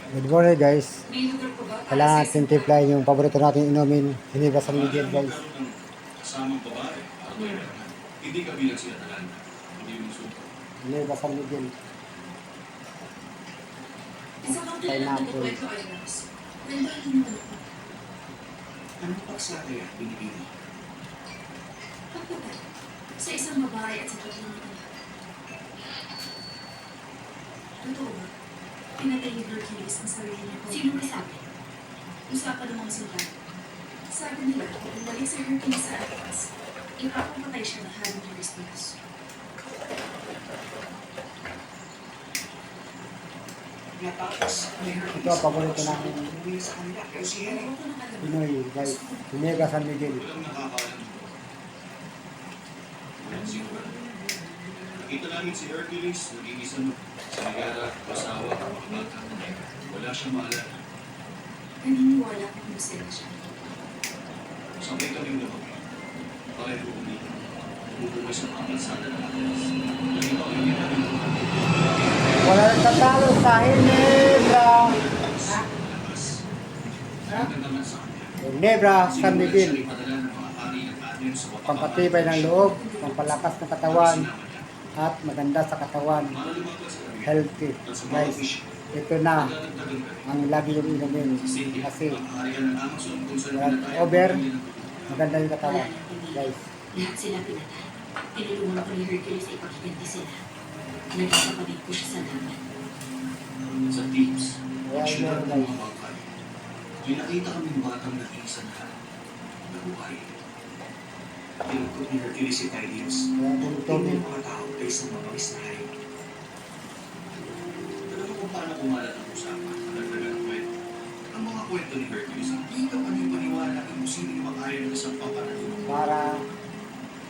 Good morning guys. Kailangan natin timplahin yung paborito natin inumin. Hinibas San Miguel guys. Kasamang babae, hindi ka bilang sila talanda. Hindi yung suko. Hinibas San Miguel. Isa kang kilalang nagkwento ay Rose. Kwentuhan mo naman ako. Anong paksa kaya binibili? Pagpatay. Sa isang babae at sa tatlong anak. Totoo ba? Pinatay ni Hercules ang sarili niya. Sino may sabi? Usapan ng mga sultan. Sabi nila, kung balik si Hercules sa Athens, ipapapatay siya ng hari ni Eurystheus. Ito ang paborito natin Pinoy guys. Hinibas San Miguel. Walang nakakaalam. Sino ba? Nakita namin si Hercules, nag-iisa mo. Sa nagara, pasawa, bata. Wala siyang maalala. Naniniwala ko kung sila siya. Sabay kaming lumaki. Pareho umitin. Bumubuhay sa panglansada ng Athens. Lagi pa kami namin. Wala nang tatalo sa Hinebra. Labas. Ang naman sa kanya. Hinebra San Miguel. Siya ipadala ng mga hari ng Athens sa Pampatibay ng loob, pampalakas ng katawan, at maganda sa katawan. Healthy. Guys, ito na ang lagi yung inumin. Kasi over, maganda yung katawan. Guys, Lahat sila pinatay. Tinulungan ko ni Hercules ay ipaghiganti sila. Nagkakapatid ko siya sa dagat. Sa teams, Wow, sila wow, ng guys. mga bangkay. Pinakita kami ng batang nag-iisa na nabuhay. Tinagkot ni Hercules si Tydeus. kaya bulutong Tingnan ang mga tao ay isang mabawis na hari. Alam mo kung paano kumalat ang usapan sa nagdagan ng kwento? Ang mga kwento ni Hercules, hindi ka panipaniwala kung sino yung makaya ng isang papanalino. para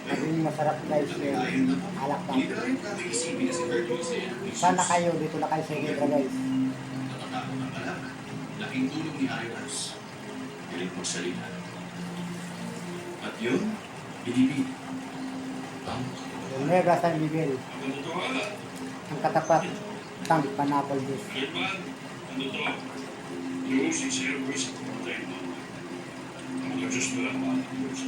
maging masarap guys yung alak Hindi natin. ka rin natin isipin na si Hercules ay ambitious. Sana kayo, dito na kayo sa Hinebra guys. Natatakot ang anak. Laking tulong ni Iris. Galing magsalita. At yun, binibig. Ang Hinebra San Miguel, ang katotohanan. ang katapat, tang panapol Diyos. Kailan, ano to? Yung sincere ko sa pumatay mo. Ang mga Diyos na lang mga Diyos.